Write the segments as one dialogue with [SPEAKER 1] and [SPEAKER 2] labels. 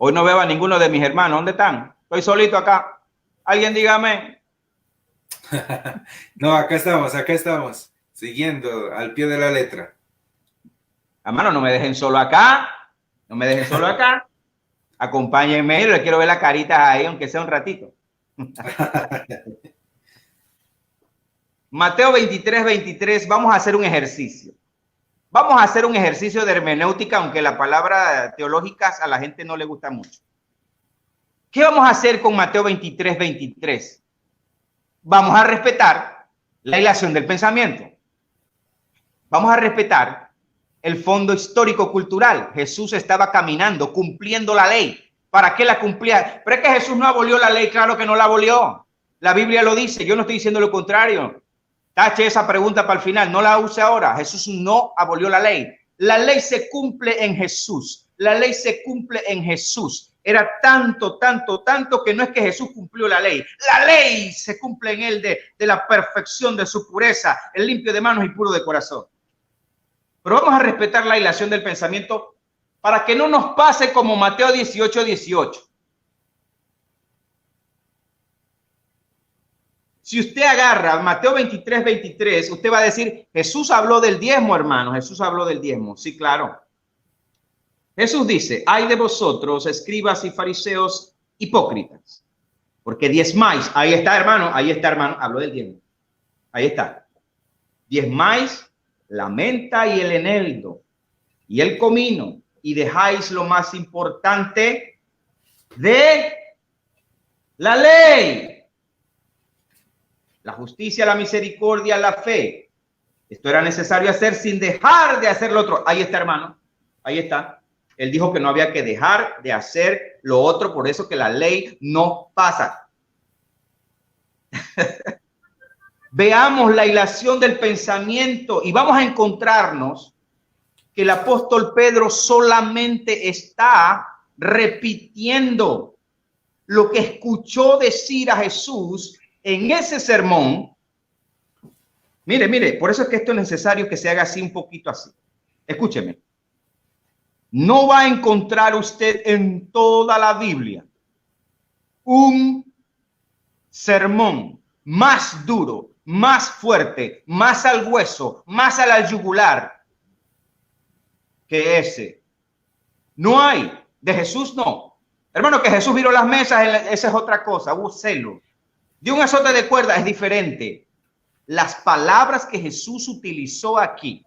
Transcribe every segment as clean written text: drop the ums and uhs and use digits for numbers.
[SPEAKER 1] Hoy no veo a ninguno de mis hermanos. ¿Dónde están? Estoy solito acá. Alguien dígame.
[SPEAKER 2] No, acá estamos, siguiendo al pie de la letra.
[SPEAKER 1] Hermano, no me dejen solo acá. No me dejen solo acá. Acompáñenme. Les quiero ver las caritas ahí, aunque sea un ratito. Mateo 23, 23. Vamos a hacer un ejercicio. Vamos a hacer un ejercicio de hermenéutica, aunque la palabra teológicas a la gente no le gusta mucho. ¿Qué vamos a hacer con Mateo 23, 23? Vamos a respetar la hilación del pensamiento. Vamos a respetar el fondo histórico-cultural. Jesús estaba caminando, cumpliendo la ley. ¿Para qué la cumplía? Pero es que Jesús no abolió la ley. Claro que no la abolió. La Biblia lo dice. Yo no estoy diciendo lo contrario. Tache esa pregunta para el final, no la use ahora. Jesús no abolió la ley. La ley se cumple en Jesús. La ley se cumple en Jesús. Era tanto que no es que Jesús cumplió la ley. La ley se cumple en él de la perfección de su pureza, el limpio de manos y puro de corazón. Pero vamos a respetar la hilación del pensamiento para que no nos pase como Mateo 18, 18. Si usted agarra Mateo 23, 23, usted va a decir, Jesús habló del diezmo, hermano. Jesús habló del diezmo. Sí, claro. Jesús dice, ay de vosotros, escribas y fariseos hipócritas, porque diezmáis. Ahí está, hermano. Habló del diezmo. Ahí está. Diezmáis la menta y el eneldo y el comino y dejáis lo más importante de la ley. La justicia, la misericordia, la fe. Esto era necesario hacer sin dejar de hacer lo otro. Ahí está, hermano. Ahí está. Él dijo que no había que dejar de hacer lo otro, por eso que la ley no pasa. Veamos la hilación del pensamiento y vamos a encontrarnos que el apóstol Pedro solamente está repitiendo lo que escuchó decir a Jesús en ese sermón. Mire, por eso es que esto es necesario que se haga así un poquito así. Escúcheme. No va a encontrar usted en toda la Biblia un sermón más duro, más fuerte, más al hueso, más a la yugular que ese. No hay. De Jesús no. Hermano, que Jesús viró las mesas, esa es otra cosa. Hubo celo. De un azote de cuerda es diferente. Las palabras que Jesús utilizó aquí,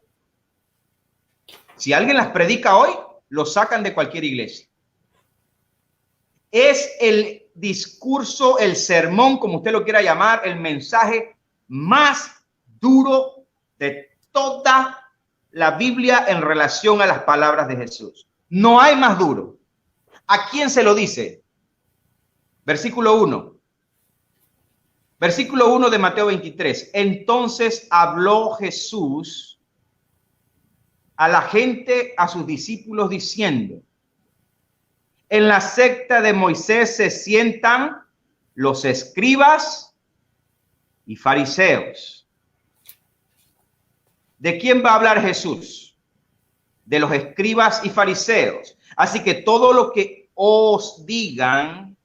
[SPEAKER 1] si alguien las predica hoy, lo sacan de cualquier iglesia. Es el discurso, el sermón, como usted lo quiera llamar, el mensaje más duro de toda la Biblia en relación a las palabras de Jesús. No hay más duro. ¿A quién se lo dice? Versículo 1. Versículo 1 de Mateo 23. Entonces habló Jesús a la gente, a sus discípulos, diciendo, en la secta de Moisés se sientan los escribas y fariseos. ¿De quién va a hablar Jesús? De los escribas y fariseos. Así que todo lo que os digan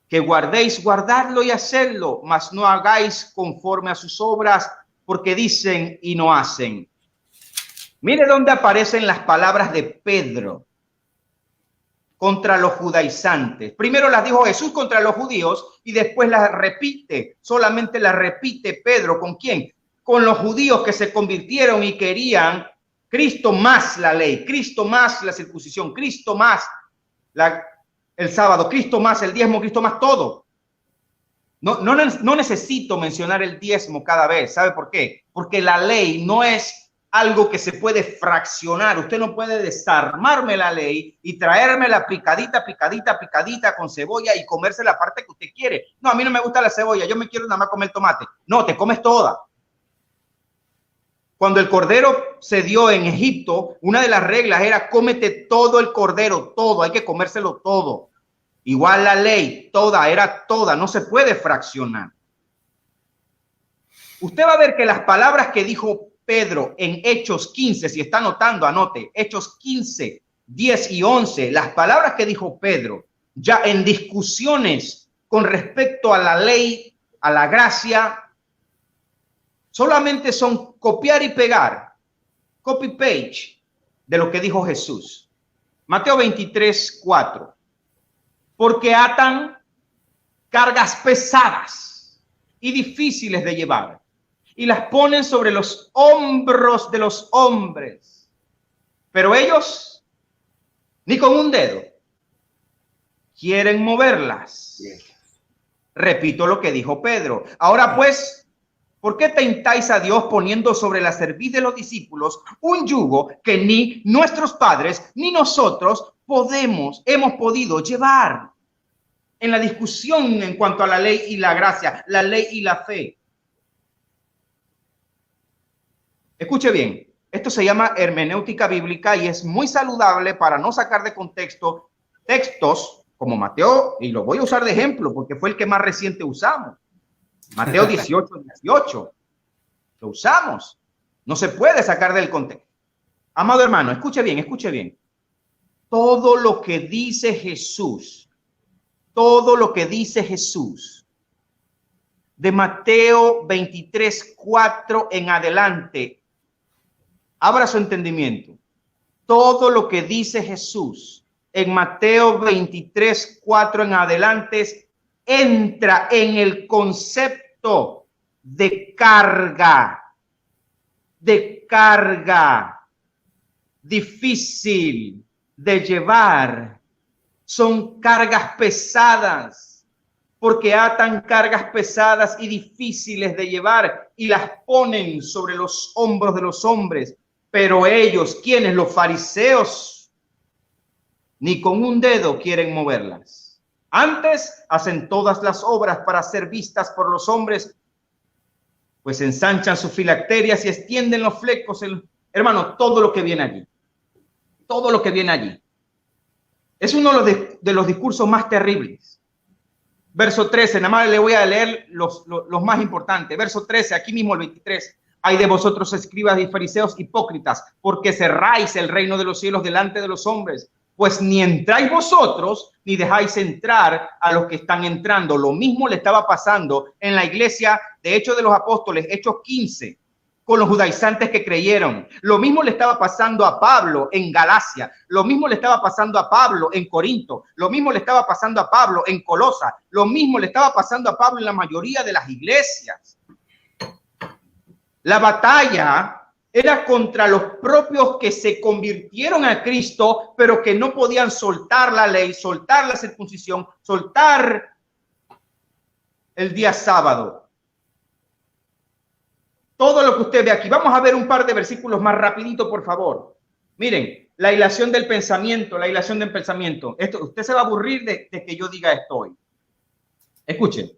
[SPEAKER 1] que guardéis, guardadlo y hacedlo, mas no hagáis conforme a sus obras, porque dicen y no hacen. Mire dónde aparecen las palabras de Pedro contra los judaizantes. Primero las dijo Jesús contra los judíos y después las repite, solamente las repite Pedro. ¿Con quién? Con los judíos que se convirtieron y querían Cristo más la ley, Cristo más la circuncisión, Cristo más el sábado, Cristo más el diezmo, Cristo más todo. No necesito mencionar el diezmo cada vez. ¿Sabe por qué? Porque la ley no es algo que se puede fraccionar. Usted no puede desarmarme la ley y traerme la picadita con cebolla y comerse la parte que usted quiere. No, a mí no me gusta la cebolla, yo me quiero nada más comer tomate. No, te comes toda. Cuando el cordero se dio en Egipto, una de las reglas era cómete todo el cordero, todo, hay que comérselo todo. Igual la ley, toda, era toda, no se puede fraccionar. Usted va a ver que las palabras que dijo Pedro en Hechos 15, si está anotando, anote, Hechos 15, 10 y 11, las palabras que dijo Pedro, ya en discusiones con respecto a la ley, a la gracia, solamente son copiar y pegar, copy-page de lo que dijo Jesús. Mateo 23, 4. Porque atan cargas pesadas y difíciles de llevar y las ponen sobre los hombros de los hombres. Pero ellos, ni con un dedo, quieren moverlas. Repito lo que dijo Pedro. Ahora pues, ¿por qué tentáis a Dios poniendo sobre la cerviz de los discípulos un yugo que ni nuestros padres ni nosotros hemos podido llevar? En la discusión en cuanto a la ley y la gracia, la ley y la fe. Escuche bien, esto se llama hermenéutica bíblica y es muy saludable para no sacar de contexto textos como Mateo, y lo voy a usar de ejemplo porque fue el que más reciente usamos. Mateo 18, 18. Lo usamos. No se puede sacar del contexto. Amado hermano, escuche bien, escuche bien. Todo lo que dice Jesús, de Mateo 23, 4 en adelante, abra su entendimiento. Todo lo que dice Jesús en Mateo 23, 4 en adelante entra en el concepto de carga difícil de llevar. Son cargas pesadas, porque atan cargas pesadas y difíciles de llevar y las ponen sobre los hombros de los hombres. Pero ellos, ¿quiénes? Los fariseos, ni con un dedo quieren moverlas. Antes hacen todas las obras para ser vistas por los hombres, pues ensanchan sus filacterias y extienden los flecos. Hermano, todo lo que viene allí. Todo lo que viene allí. Es uno de los discursos más terribles. Verso 13, nada más le voy a leer los más importantes. Verso 13, aquí mismo el 23. Ay de vosotros, escribas y fariseos hipócritas, porque cerráis el reino de los cielos delante de los hombres. Pues ni entráis vosotros, ni dejáis entrar a los que están entrando. Lo mismo le estaba pasando en la iglesia de Hechos de los Apóstoles, Hechos 15. Con los judaizantes que creyeron. Lo mismo le estaba pasando a Pablo en Galacia, lo mismo le estaba pasando a Pablo en Corinto, lo mismo le estaba pasando a Pablo en Colosa, lo mismo le estaba pasando a Pablo en la mayoría de las iglesias. La batalla era contra los propios que se convirtieron a Cristo, pero que no podían soltar la ley, soltar la circuncisión, soltar el día sábado. Todo lo que usted ve aquí. Vamos a ver un par de versículos más rapidito, por favor. Miren, la hilación del pensamiento, la hilación del pensamiento. Esto, usted se va a aburrir de que yo diga esto hoy. Escuchen.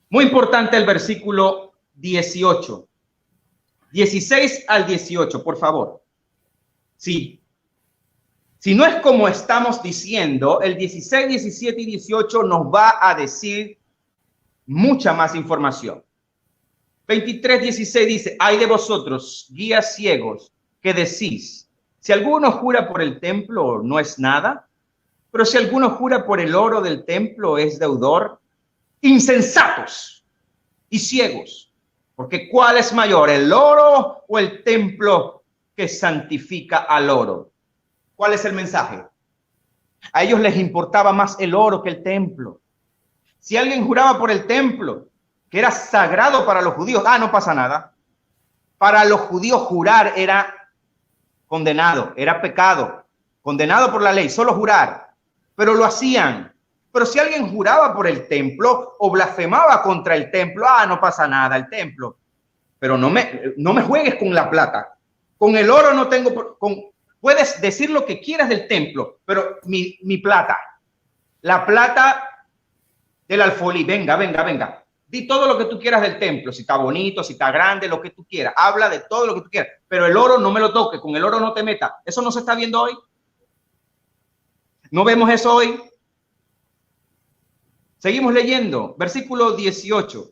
[SPEAKER 1] Muy importante el versículo 18. 16 al 18, por favor. Sí. Si no es como estamos diciendo, el 16, 17 y 18 nos va a decir mucha más información. 23:16 dice: ay de vosotros, guías ciegos, que decís, si alguno jura por el templo no es nada, pero si alguno jura por el oro del templo es deudor. Insensatos y ciegos, porque ¿cuál es mayor, el oro o el templo que santifica al oro? ¿Cuál es el mensaje? A ellos les importaba más el oro que el templo. Si alguien juraba por el templo, que era sagrado para los judíos, no pasa nada. Para los judíos jurar era condenado, era pecado, condenado por la ley, solo jurar, pero lo hacían. Pero si alguien juraba por el templo o blasfemaba contra el templo, no pasa nada, el templo. Pero no me juegues con la plata. Con el oro no tengo, puedes decir lo que quieras del templo, pero mi plata, la plata del alfolí, venga. Di todo lo que tú quieras del templo, si está bonito, si está grande, lo que tú quieras. Habla de todo lo que tú quieras, pero el oro no me lo toques, con el oro no te metas. ¿Eso no se está viendo hoy? ¿No vemos eso hoy? Seguimos leyendo, versículo 18.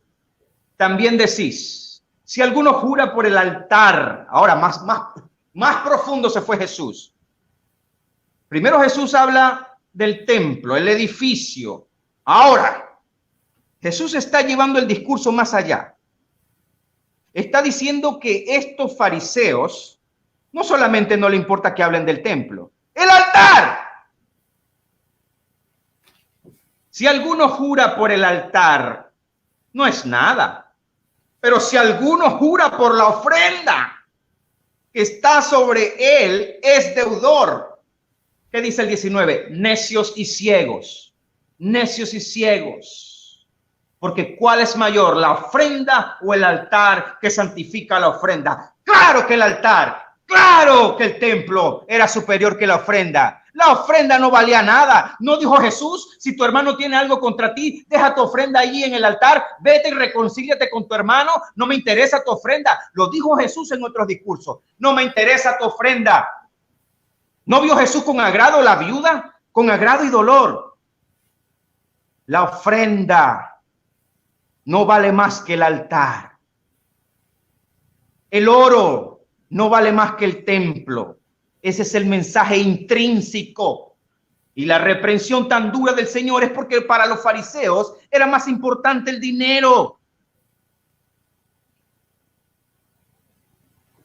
[SPEAKER 1] También decís, si alguno jura por el altar, ahora más profundo se fue Jesús. Primero Jesús habla del templo, el edificio. Ahora, Jesús está llevando el discurso más allá. Está diciendo que estos fariseos no solamente no le importa que hablen del templo, el altar. Si alguno jura por el altar, no es nada. Pero si alguno jura por la ofrenda que está sobre él, es deudor. ¿Qué dice el 19? Necios y ciegos. Necios y ciegos. Porque ¿cuál es mayor, la ofrenda o el altar que santifica la ofrenda? Claro que el altar. Claro que el templo era superior que la ofrenda. La ofrenda no valía nada. ¿No dijo Jesús? Si tu hermano tiene algo contra ti, deja tu ofrenda allí en el altar. Vete y reconcíliate con tu hermano. No me interesa tu ofrenda. Lo dijo Jesús en otros discursos. No me interesa tu ofrenda. ¿No vio Jesús con agrado la viuda? Con agrado y dolor. La ofrenda no vale más que el altar. El oro no vale más que el templo. Ese es el mensaje intrínseco. Y la reprensión tan dura del Señor es porque para los fariseos era más importante el dinero.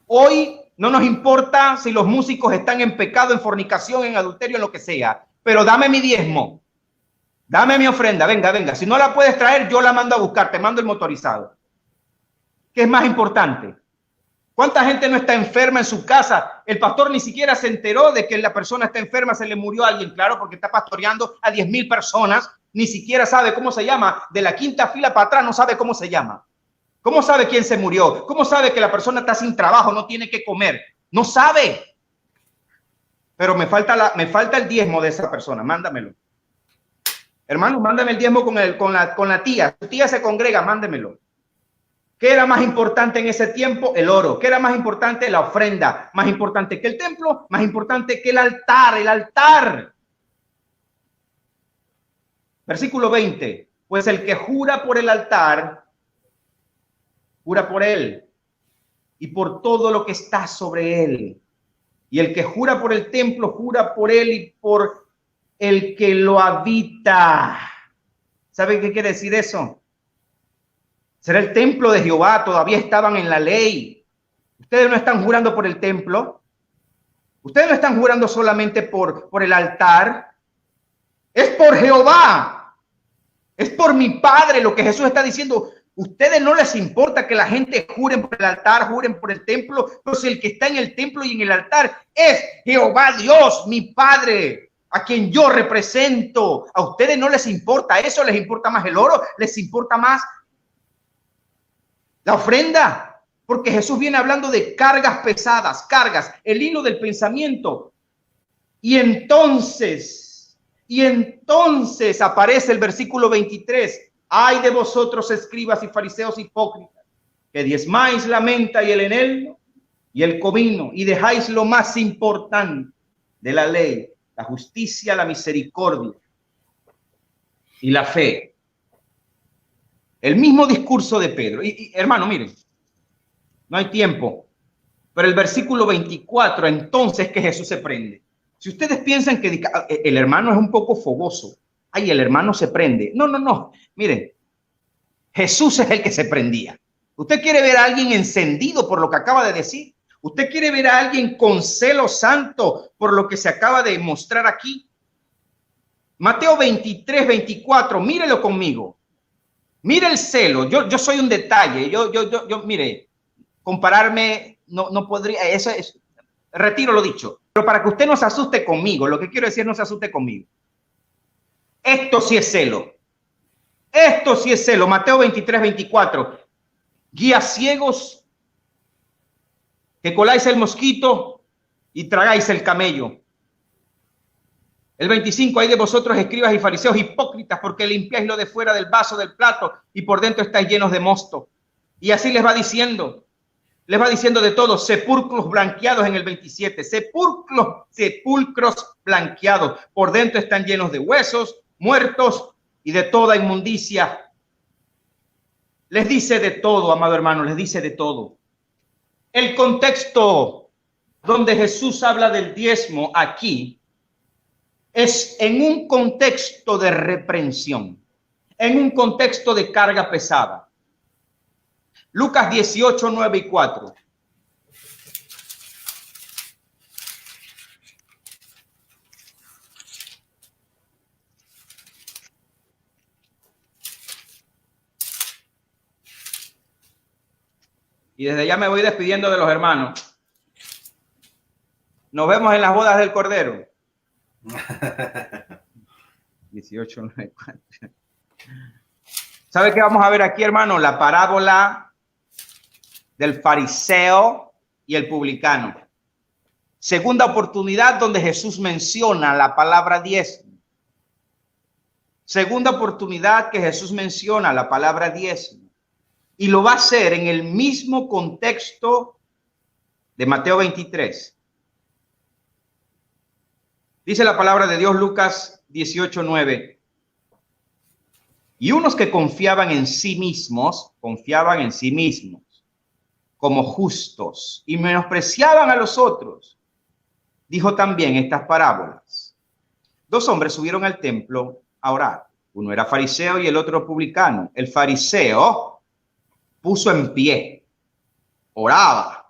[SPEAKER 1] Hoy no nos importa si los músicos están en pecado, en fornicación, en adulterio, en lo que sea. Pero dame mi diezmo. Dame mi ofrenda. Venga, venga. Si no la puedes traer, yo la mando a buscar. Te mando el motorizado. ¿Qué es más importante? ¿Cuánta gente no está enferma en su casa? El pastor ni siquiera se enteró de que la persona está enferma, se le murió a alguien, claro, porque está pastoreando a 10,000 personas, ni siquiera sabe cómo se llama, de la quinta fila para atrás no sabe cómo se llama. ¿Cómo sabe quién se murió? ¿Cómo sabe que la persona está sin trabajo, no tiene que comer? No sabe. Pero me falta el diezmo de esa persona, mándamelo. Hermano, mándame el diezmo con la tía. Su tía se congrega, mándemelo. ¿Qué era más importante en ese tiempo? El oro. ¿Qué era más importante? La ofrenda. Más importante que el templo, más importante que el altar. El altar. Versículo 20. Pues el que jura por el altar, jura por él y por todo lo que está sobre él. Y el que jura por el templo, jura por él y por el que lo habita. ¿Sabe qué quiere decir eso? Será el templo de Jehová, todavía estaban en la ley. Ustedes no están jurando por el templo. Ustedes no están jurando solamente por el altar. Es por Jehová. Es por mi Padre lo que Jesús está diciendo. Ustedes no les importa que la gente juren por el altar, juren por el templo. Pero si el que está en el templo y en el altar es Jehová Dios, mi Padre, a quien yo represento. A ustedes no les importa eso, les importa más el oro, les importa más la ofrenda, porque Jesús viene hablando de cargas pesadas, cargas, el hilo del pensamiento. Y entonces aparece el versículo 23. Ay de vosotros, escribas y fariseos hipócritas, que diezmáis la menta y el eneldo y el comino, y dejáis lo más importante de la ley, la justicia, la misericordia y la fe. El mismo discurso de Pedro. Y hermano, miren, no hay tiempo, pero el versículo 24, entonces que Jesús se prende. Si ustedes piensan que el hermano es un poco fogoso, ay, el hermano se prende. No, miren, Jesús es el que se prendía. ¿Usted quiere ver a alguien encendido por lo que acaba de decir? ¿Usted quiere ver a alguien con celo santo por lo que se acaba de mostrar aquí? Mateo 23, 24, mírelo conmigo. Mire el celo, yo soy un detalle, yo, mire, compararme no podría, eso es, retiro lo dicho, pero para que usted no se asuste conmigo, lo que quiero decir, no se asuste conmigo. Esto sí es celo, Mateo 23, 24, guías ciegos, que coláis el mosquito y tragáis el camello. El 25, hay de vosotros, escribas y fariseos hipócritas, porque limpiáis lo de fuera del vaso, del plato, y por dentro estáis llenos de mosto. Y así les va diciendo de todo, sepulcros blanqueados en el 27, sepulcros blanqueados, por dentro están llenos de huesos, muertos y de toda inmundicia. Les dice de todo, amado hermano, les dice de todo. El contexto donde Jesús habla del diezmo aquí es en un contexto de reprensión, en un contexto de carga pesada. Lucas 18, 9 y 4. Y desde ya me voy despidiendo de los hermanos. Nos vemos en las bodas del Cordero. 18, 9, 4. ¿Sabe qué vamos a ver aquí, hermano? La parábola del fariseo y el publicano. Segunda oportunidad donde Jesús menciona la palabra diezmo. Segunda oportunidad que Jesús menciona la palabra diezmo. Y lo va a hacer en el mismo contexto de Mateo 23. Dice la palabra de Dios, Lucas 18, 9. Y unos que confiaban en sí mismos, como justos y menospreciaban a los otros, dijo también estas parábolas. Dos hombres subieron al templo a orar. Uno era fariseo y el otro publicano. El fariseo puso en pie, oraba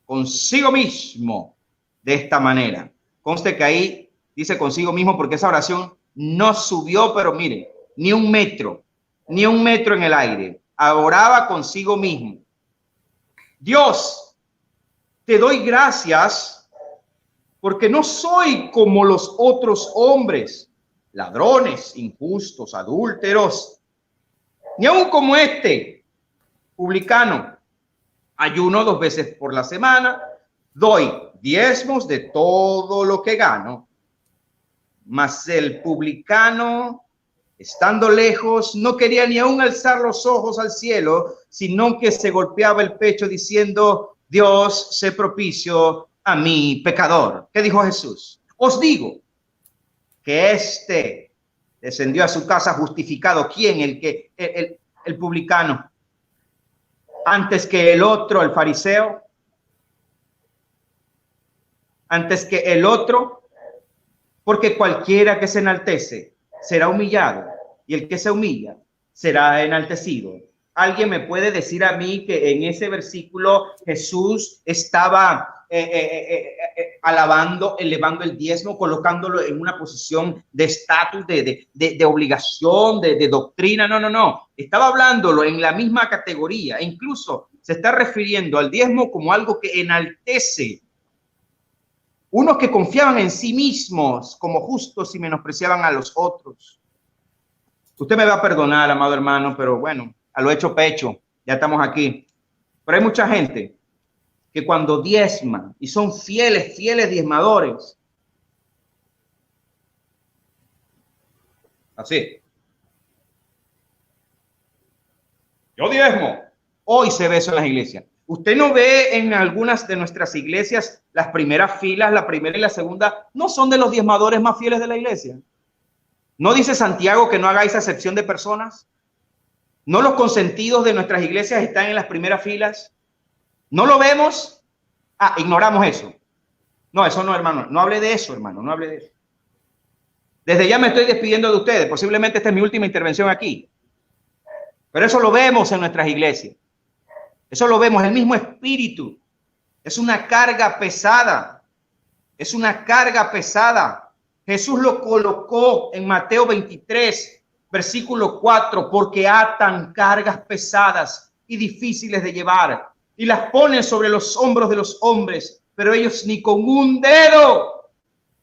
[SPEAKER 1] consigo mismo de esta manera. Conste que ahí dice consigo mismo porque esa oración no subió, pero mire, ni un metro en el aire. Oraba consigo mismo. Dios, te doy gracias porque no soy como los otros hombres, ladrones, injustos, adúlteros, ni aun como este publicano. Ayuno 2 veces por la semana, doy diezmos de todo lo que gano. Mas el publicano, estando lejos, no quería ni aún alzar los ojos al cielo, sino que se golpeaba el pecho diciendo, Dios, sé propicio a mi pecador. ¿Qué dijo Jesús? Os digo que este descendió a su casa justificado. ¿Quién? El publicano. Antes que el otro, el fariseo. Antes que el otro. Porque cualquiera que se enaltece será humillado, y el que se humilla será enaltecido. ¿Alguien me puede decir a mí que en ese versículo Jesús estaba alabando, elevando el diezmo, colocándolo en una posición de estatus, de obligación, de doctrina? No. Estaba hablándolo en la misma categoría. E incluso se está refiriendo al diezmo como algo que enaltece. Unos que confiaban en sí mismos como justos y menospreciaban a los otros. Usted me va a perdonar, amado hermano, pero bueno, a lo hecho pecho, ya estamos aquí. Pero hay mucha gente que cuando diezman y son fieles diezmadores. Así. Yo diezmo. Hoy se ve eso en las iglesias. Usted no ve en algunas de nuestras iglesias las primeras filas, la primera y la segunda, no son de los diezmadores más fieles de la iglesia. ¿No dice Santiago que no hagáis acepción de personas? ¿No los consentidos de nuestras iglesias están en las primeras filas? ¿No lo vemos? Ignoramos eso. No, eso no, hermano. No hable de eso, hermano. No hable de eso. Desde ya me estoy despidiendo de ustedes. Posiblemente esta es mi última intervención aquí. Pero eso lo vemos en nuestras iglesias. Eso lo vemos, el mismo espíritu. Es una carga pesada. Es una carga pesada. Jesús lo colocó en Mateo 23, versículo 4, porque atan cargas pesadas y difíciles de llevar y las ponen sobre los hombros de los hombres, pero ellos ni con un dedo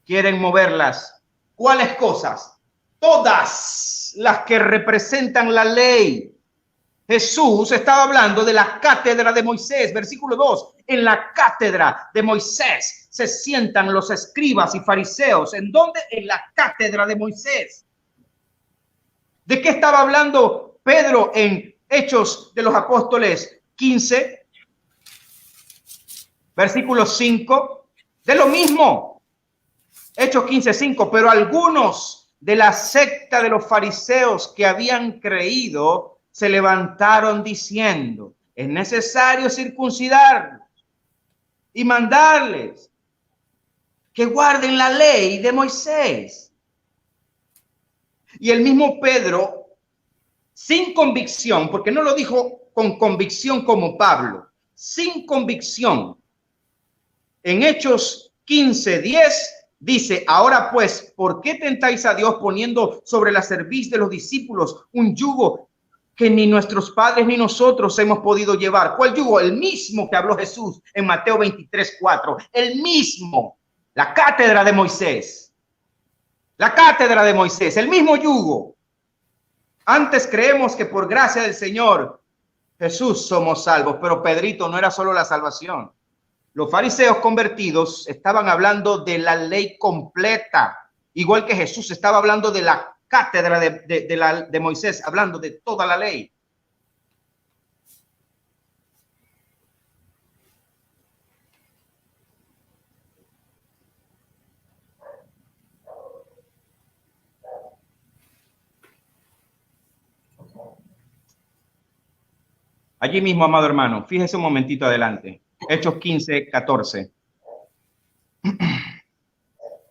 [SPEAKER 1] quieren moverlas. ¿Cuáles cosas? Todas las que representan la ley. Jesús estaba hablando de la cátedra de Moisés, versículo 2. En la cátedra de Moisés se sientan los escribas y fariseos. ¿En dónde? En la cátedra de Moisés. ¿De qué estaba hablando Pedro en Hechos de los Apóstoles 15, versículo 5? De lo mismo. Hechos 15, 5. Pero algunos de la secta de los fariseos que habían creído se levantaron diciendo, es necesario circuncidarlos y mandarles que guarden la ley de Moisés. Y el mismo Pedro, sin convicción, porque no lo dijo con convicción como Pablo, sin convicción, en Hechos 15:10 dice: ahora pues, ¿por qué tentáis a Dios poniendo sobre la cerviz de los discípulos un yugo que ni nuestros padres ni nosotros hemos podido llevar? ¿Cuál yugo? El mismo que habló Jesús en Mateo 23:4. El mismo, la cátedra de Moisés. La cátedra de Moisés, el mismo yugo. Antes creemos que por gracia del Señor Jesús somos salvos, pero Pedrito, no era solo la salvación. Los fariseos convertidos estaban hablando de la ley completa, igual que Jesús estaba hablando de la cátedra de Moisés, hablando de toda la ley. Allí mismo, amado hermano, fíjese un momentito adelante. Hechos 15:14.